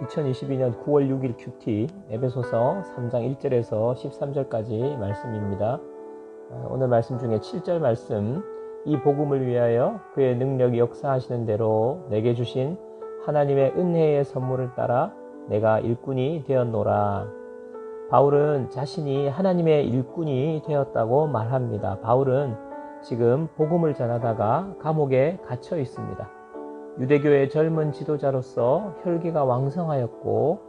2022년 9월 6일 큐티 에베소서 3장 1절에서 13절까지 말씀입니다. 오늘 말씀 중에 7절 말씀, 이 복음을 위하여 그의 능력이 역사하시는 대로 내게 주신 하나님의 은혜의 선물을 따라 내가 일꾼이 되었노라. 바울은 자신이 하나님의 일꾼이 되었다고 말합니다. 바울은 지금 복음을 전하다가 감옥에 갇혀 있습니다. 유대교의 젊은 지도자로서 혈기가 왕성하였고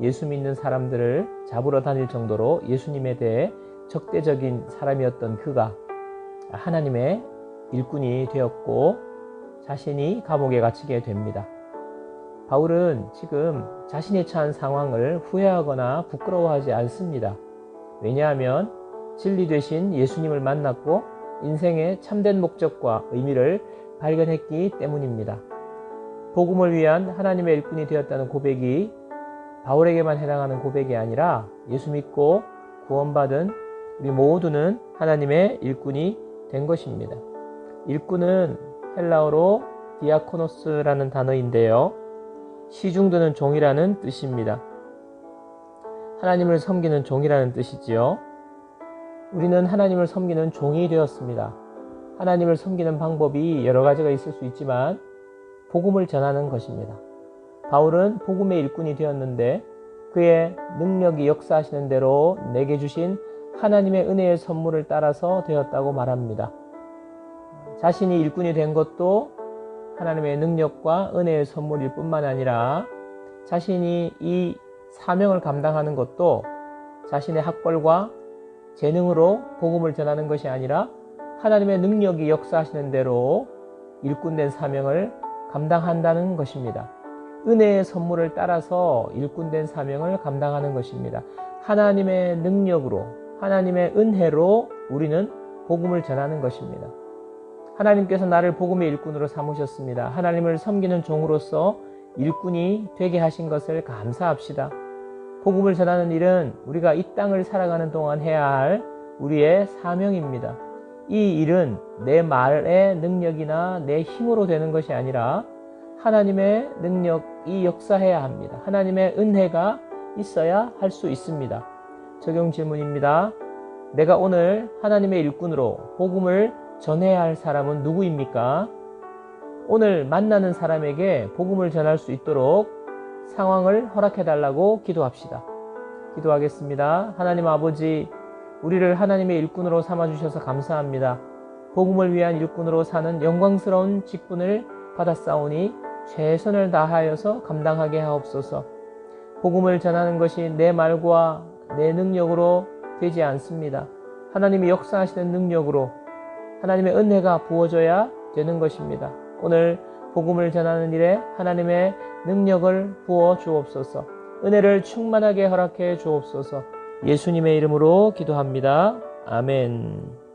예수 믿는 사람들을 잡으러 다닐 정도로 예수님에 대해 적대적인 사람이었던 그가 하나님의 일꾼이 되었고 자신이 감옥에 갇히게 됩니다. 바울은 지금 자신이 처한 상황을 후회하거나 부끄러워하지 않습니다. 왜냐하면 진리 되신 예수님을 만났고 인생의 참된 목적과 의미를 발견했기 때문입니다. 복음을 위한 하나님의 일꾼이 되었다는 고백이 바울에게만 해당하는 고백이 아니라 예수 믿고 구원받은 우리 모두는 하나님의 일꾼이 된 것입니다. 일꾼은 헬라어로 디아코노스라는 단어인데요. 시중드는 종이라는 뜻입니다. 하나님을 섬기는 종이라는 뜻이지요. 우리는 하나님을 섬기는 종이 되었습니다. 하나님을 섬기는 방법이 여러 가지가 있을 수 있지만 복음을 전하는 것입니다. 바울은 복음의 일꾼이 되었는데 그의 능력이 역사하시는 대로 내게 주신 하나님의 은혜의 선물을 따라서 되었다고 말합니다. 자신이 일꾼이 된 것도 하나님의 능력과 은혜의 선물일 뿐만 아니라 자신이 이 사명을 감당하는 것도 자신의 학벌과 재능으로 복음을 전하는 것이 아니라 하나님의 능력이 역사하시는 대로 일꾼된 사명을 감당한다는 것입니다. 은혜의 선물을 따라서 일꾼된 사명을 감당하는 것입니다. 하나님의 능력으로, 하나님의 은혜로 우리는 복음을 전하는 것입니다. 하나님께서 나를 복음의 일꾼으로 삼으셨습니다. 하나님을 섬기는 종으로서 일꾼이 되게 하신 것을 감사합시다. 복음을 전하는 일은 우리가 이 땅을 살아가는 동안 해야 할 우리의 사명입니다. 이 일은 내 말의 능력이나 내 힘으로 되는 것이 아니라 하나님의 능력이 역사해야 합니다. 하나님의 은혜가 있어야 할 수 있습니다. 적용 질문입니다. 내가 오늘 하나님의 일꾼으로 복음을 전해야 할 사람은 누구입니까? 오늘 만나는 사람에게 복음을 전할 수 있도록 상황을 허락해달라고 기도합시다. 기도하겠습니다. 하나님 아버지, 우리를 하나님의 일꾼으로 삼아주셔서 감사합니다. 복음을 위한 일꾼으로 사는 영광스러운 직분을 받았사오니 최선을 다하여서 감당하게 하옵소서. 복음을 전하는 것이 내 말과 내 능력으로 되지 않습니다. 하나님이 역사하시는 능력으로 하나님의 은혜가 부어져야 되는 것입니다. 오늘 복음을 전하는 일에 하나님의 능력을 부어 주옵소서. 은혜를 충만하게 허락해 주옵소서. 예수님의 이름으로 기도합니다. 아멘.